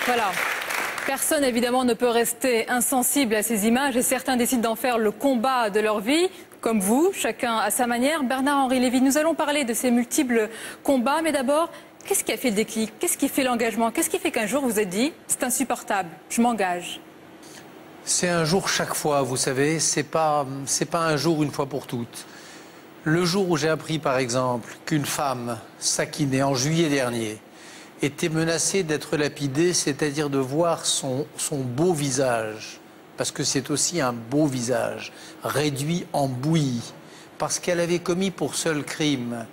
Voilà. Personne, évidemment, ne peut rester insensible à ces images et certains décident d'en faire le combat de leur vie, comme vous, chacun à sa manière. Bernard-Henri Lévy, nous allons parler de ces multiples combats, mais d'abord, qu'est-ce qui a fait le déclic? Qu'est-ce qui fait l'engagement? Qu'est-ce qui fait qu'un jour vous vous êtes dit, c'est insupportable, je m'engage? C'est un jour chaque fois, vous savez, c'est pas un jour une fois pour toutes. Le jour où j'ai appris, par exemple, qu'une femme, Sakineh, en juillet dernier, était menacée d'être lapidée, c'est-à-dire de voir son beau visage, parce que c'est aussi un beau visage, réduit en bouillie, parce qu'elle avait commis pour seul crime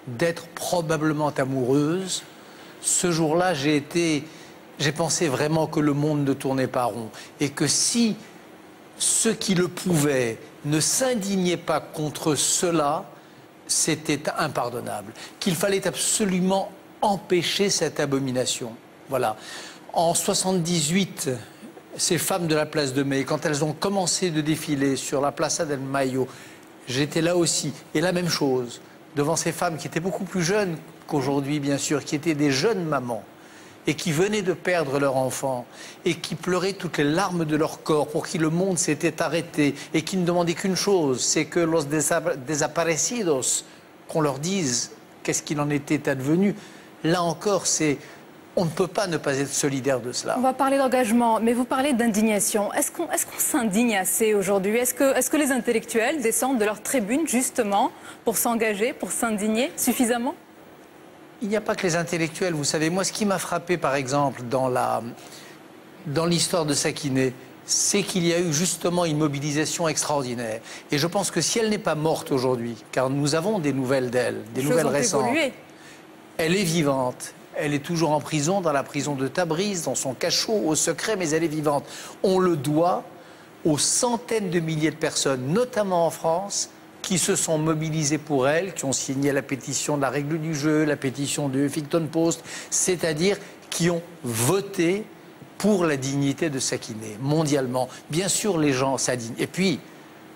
d'être probablement amoureuse. Ce jour-là, j'ai pensé vraiment que le monde ne tournait pas rond, et que si ceux qui le pouvaient ne s'indignaient pas contre cela, c'était impardonnable, qu'il fallait absolument empêcher cette abomination. Voilà. En 78, ces femmes de la place de Mai, quand elles ont commencé de défiler sur la Plaza del Mayo, j'étais là aussi. Et la même chose, devant ces femmes qui étaient beaucoup plus jeunes qu'aujourd'hui, bien sûr, qui étaient des jeunes mamans, et qui venaient de perdre leur enfant, et qui pleuraient toutes les larmes de leur corps pour qui le monde s'était arrêté, et qui ne demandaient qu'une chose, c'est que los desaparecidos, qu'on leur dise qu'est-ce qu'il en était advenu. Là encore, on ne peut pas ne pas être solidaire de cela. On va parler d'engagement, mais vous parlez d'indignation. Est-ce qu'on s'indigne assez aujourd'hui? Est-ce que les intellectuels descendent de leur tribune justement pour s'engager, pour s'indigner suffisamment? Il n'y a pas que les intellectuels, vous savez. Moi, ce qui m'a frappé, par exemple, dans l'histoire de Sakineh, c'est qu'il y a eu justement une mobilisation extraordinaire. Et je pense que si elle n'est pas morte aujourd'hui, car nous avons des nouvelles d'elle, des nouvelles récentes, elle est vivante. Elle est toujours en prison, dans la prison de Tabriz, dans son cachot, au secret, mais elle est vivante. On le doit aux centaines de milliers de personnes, notamment en France, qui se sont mobilisées pour elle, qui ont signé la pétition de la règle du jeu, la pétition du Huffington Post, c'est-à-dire qui ont voté pour la dignité de Sakineh, mondialement. Bien sûr, les gens s'indignent. Et puis,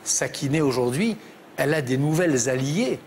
Sakineh, aujourd'hui, elle a des nouvelles alliées.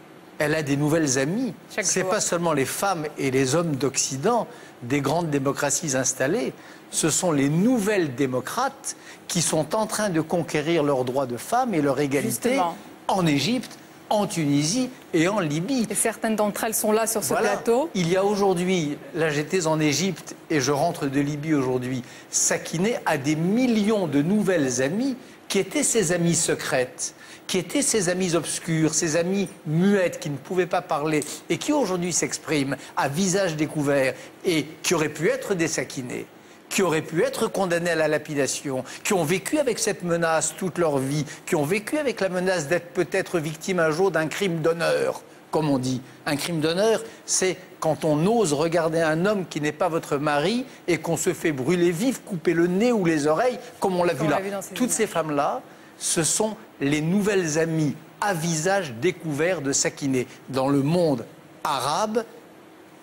Elle a des nouvelles amies. Ce n'est pas seulement les femmes et les hommes d'Occident, des grandes démocraties installées. Ce sont les nouvelles démocrates qui sont en train de conquérir leurs droits de femmes et leur égalité en Égypte, en Tunisie et en Libye. Et certaines d'entre elles sont là sur ce plateau. Il y a aujourd'hui, là j'étais en Égypte et je rentre de Libye aujourd'hui, Sakineh a des millions de nouvelles amies qui étaient ses amies secrètes, qui étaient ses amies obscures, ses amies muettes qui ne pouvaient pas parler et qui aujourd'hui s'expriment à visage découvert et qui auraient pu être des Sakineh, qui auraient pu être condamnés à la lapidation, qui ont vécu avec cette menace toute leur vie, qui ont vécu avec la menace d'être peut-être victime un jour d'un crime d'honneur, comme on dit. Un crime d'honneur, c'est quand on ose regarder un homme qui n'est pas votre mari et qu'on se fait brûler vif, couper le nez ou les oreilles, comme on l'a vu là. Toutes ces femmes-là, ce sont les nouvelles amies à visage découvert de Sakineh dans le monde arabe,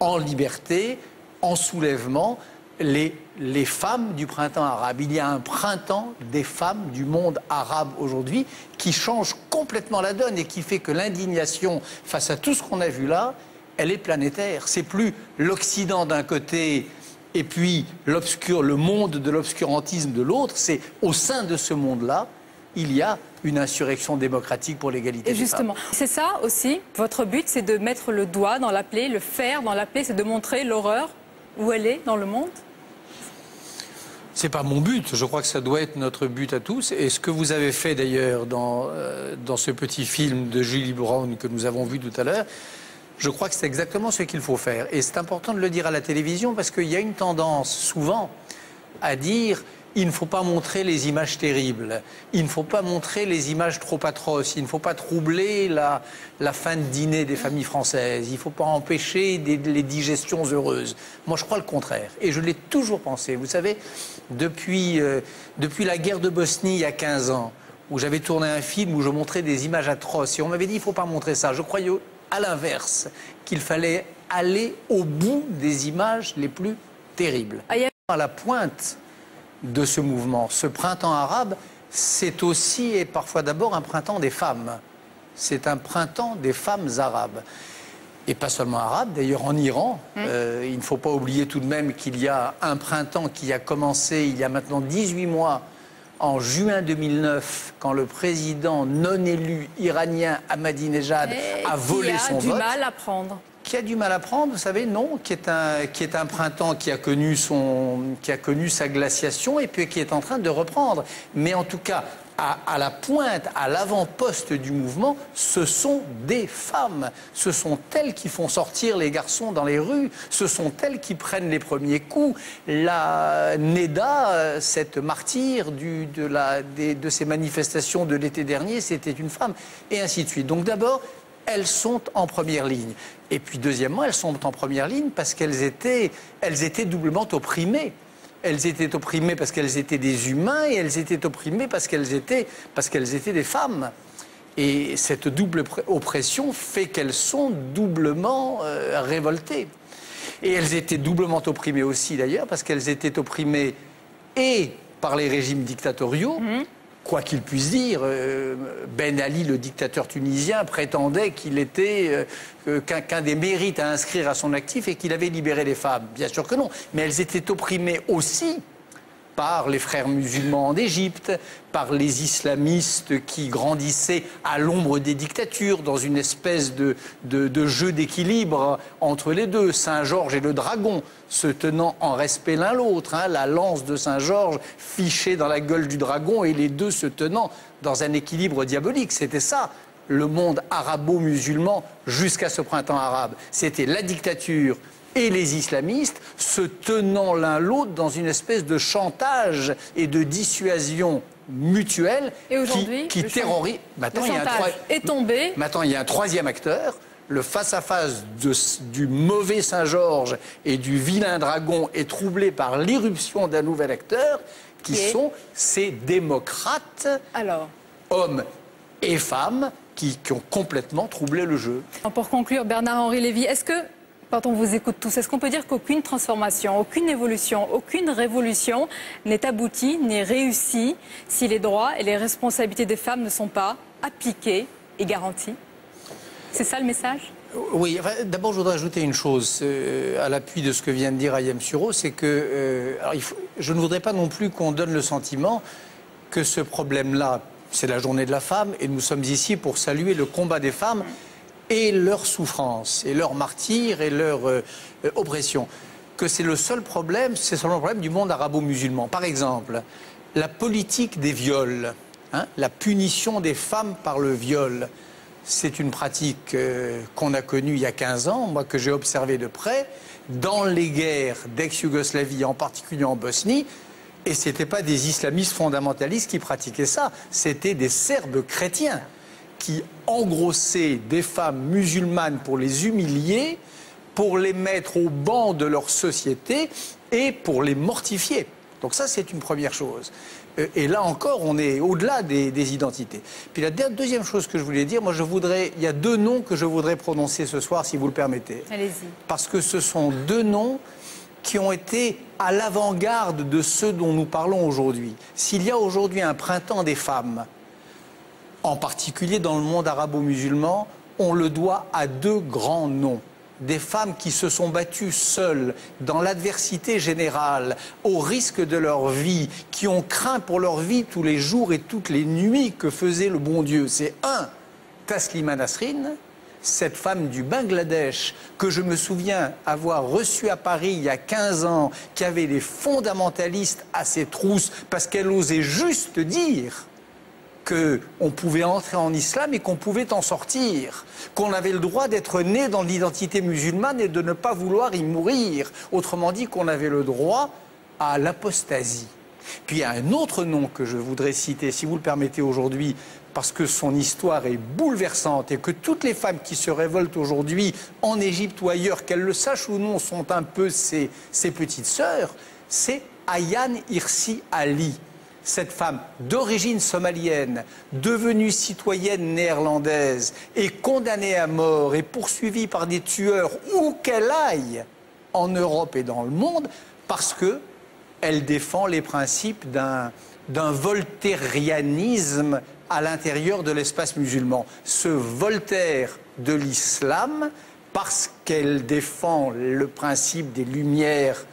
en liberté, en soulèvement. Les femmes du printemps arabe. Il y a un printemps des femmes du monde arabe aujourd'hui qui change complètement la donne et qui fait que l'indignation face à tout ce qu'on a vu là, elle est planétaire. C'est plus l'Occident d'un côté et puis le monde de l'obscurantisme de l'autre. C'est au sein de ce monde-là, il y a une insurrection démocratique pour l'égalité des femmes. Et justement, c'est ça aussi, votre but, c'est de mettre le doigt dans la plaie, le fer dans la plaie, c'est de montrer l'horreur où elle est dans le monde? C'est pas mon but, je crois que ça doit être notre but à tous. Et ce que vous avez fait d'ailleurs dans ce petit film de Julie Brown que nous avons vu tout à l'heure, je crois que c'est exactement ce qu'il faut faire. Et c'est important de le dire à la télévision parce qu'il y a une tendance souvent à dire il ne faut pas montrer les images terribles, il ne faut pas montrer les images trop atroces, il ne faut pas troubler la fin de dîner des familles françaises, il ne faut pas empêcher les digestions heureuses. Moi, je crois le contraire. Et je l'ai toujours pensé. Vous savez, depuis la guerre de Bosnie, il y a 15 ans, où j'avais tourné un film où je montrais des images atroces, et on m'avait dit il ne faut pas montrer ça. Je croyais à l'inverse, qu'il fallait aller au bout des images les plus terribles. À la pointe de ce mouvement, ce printemps arabe, c'est aussi et parfois d'abord un printemps des femmes. C'est un printemps des femmes arabes. Et pas seulement arabes, d'ailleurs en Iran. Il ne faut pas oublier tout de même qu'il y a un printemps qui a commencé il y a maintenant 18 mois, en juin 2009, quand le président non élu iranien Ahmadinejad a volé son vote. Qui a du mal à prendre. Qui a du mal à prendre, vous savez, non, qui est un printemps qui a connu sa glaciation et puis qui est en train de reprendre. Mais en tout cas, à la pointe, à l'avant-poste du mouvement, ce sont des femmes. Ce sont elles qui font sortir les garçons dans les rues. Ce sont elles qui prennent les premiers coups. La Neda, cette martyre de ces manifestations de l'été dernier, c'était une femme, et ainsi de suite. Donc d'abord, elles sont en première ligne. Et puis deuxièmement, elles sont en première ligne parce qu'elles étaient doublement opprimées. Elles étaient opprimées parce qu'elles étaient des humains et elles étaient opprimées parce qu'elles étaient des femmes. Et cette double oppression fait qu'elles sont doublement révoltées. Et elles étaient doublement opprimées aussi d'ailleurs parce qu'elles étaient opprimées et par les régimes dictatoriaux, quoi qu'il puisse dire. Ben Ali, le dictateur tunisien, prétendait qu'il était qu'un des mérites à inscrire à son actif et qu'il avait libéré les femmes. Bien sûr que non, mais elles étaient opprimées aussi par les frères musulmans en Égypte, par les islamistes qui grandissaient à l'ombre des dictatures, dans une espèce de jeu d'équilibre entre les deux, Saint-Georges et le dragon, se tenant en respect l'un l'autre, la lance de Saint-Georges fichée dans la gueule du dragon et les deux se tenant dans un équilibre diabolique. C'était ça, le monde arabo-musulman jusqu'à ce printemps arabe. C'était la dictature et les islamistes se tenant l'un l'autre dans une espèce de chantage et de dissuasion mutuelle qui terrorise. Maintenant, le chantage est tombé. Maintenant, il y a un troisième acteur, le face-à-face du mauvais Saint-Georges et du vilain dragon est troublé par l'irruption d'un nouvel acteur, qui sont ces démocrates, hommes et femmes, qui ont complètement troublé le jeu. Pour conclure, Bernard-Henri Lévy, est-ce que, quand on vous écoute tous, est-ce qu'on peut dire qu'aucune transformation, aucune évolution, aucune révolution n'est aboutie, n'est réussie si les droits et les responsabilités des femmes ne sont pas appliqués et garantis? C'est ça le message? Oui, d'abord je voudrais ajouter une chose à l'appui de ce que vient de dire Ayem Suro, c'est que je ne voudrais pas non plus qu'on donne le sentiment que ce problème-là, c'est la journée de la femme et nous sommes ici pour saluer le combat des femmes et leur souffrance, et leur martyre, et leur oppression. Que c'est le seul problème, c'est seulement le problème du monde arabo-musulman. Par exemple, la politique des viols, la punition des femmes par le viol, c'est une pratique qu'on a connue il y a 15 ans, moi que j'ai observé de près, dans les guerres d'ex-Yougoslavie, en particulier en Bosnie, et ce n'étaient pas des islamistes fondamentalistes qui pratiquaient ça, c'était des Serbes chrétiens qui engrossaient des femmes musulmanes pour les humilier, pour les mettre au banc de leur société et pour les mortifier. Donc ça, c'est une première chose. Et là encore, on est au-delà des identités. Puis la deuxième chose que je voulais dire, moi il y a deux noms que je voudrais prononcer ce soir, si vous le permettez. Allez-y. Parce que ce sont deux noms qui ont été à l'avant-garde de ceux dont nous parlons aujourd'hui. S'il y a aujourd'hui un printemps des femmes, en particulier dans le monde arabo-musulman, on le doit à deux grands noms. Des femmes qui se sont battues seules, dans l'adversité générale, au risque de leur vie, qui ont craint pour leur vie tous les jours et toutes les nuits que faisait le bon Dieu. C'est Taslima Nasrin, cette femme du Bangladesh, que je me souviens avoir reçue à Paris il y a 15 ans, qui avait les fondamentalistes à ses trousses, parce qu'elle osait juste dire qu'on pouvait entrer en islam et qu'on pouvait en sortir, qu'on avait le droit d'être né dans l'identité musulmane et de ne pas vouloir y mourir. Autrement dit, qu'on avait le droit à l'apostasie. Puis il y a un autre nom que je voudrais citer, si vous le permettez aujourd'hui, parce que son histoire est bouleversante et que toutes les femmes qui se révoltent aujourd'hui en Égypte ou ailleurs, qu'elles le sachent ou non, sont un peu ses petites sœurs, c'est Ayaan Hirsi Ali. Cette femme d'origine somalienne, devenue citoyenne néerlandaise, est condamnée à mort et poursuivie par des tueurs où qu'elle aille en Europe et dans le monde, parce qu'elle défend les principes d'un voltairianisme à l'intérieur de l'espace musulman. Ce Voltaire de l'islam parce qu'elle défend le principe des Lumières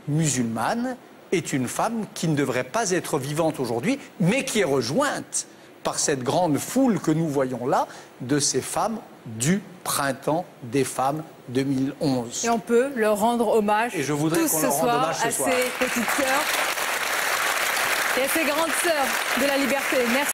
musulmanes, est une femme qui ne devrait pas être vivante aujourd'hui, mais qui est rejointe par cette grande foule que nous voyons là, de ces femmes du printemps des femmes 2011. Et on peut leur rendre hommage et je voudrais tous qu'on ce leur rende soir hommage ce à soir. ces petites sœurs et à ces grandes sœurs de la liberté. Merci.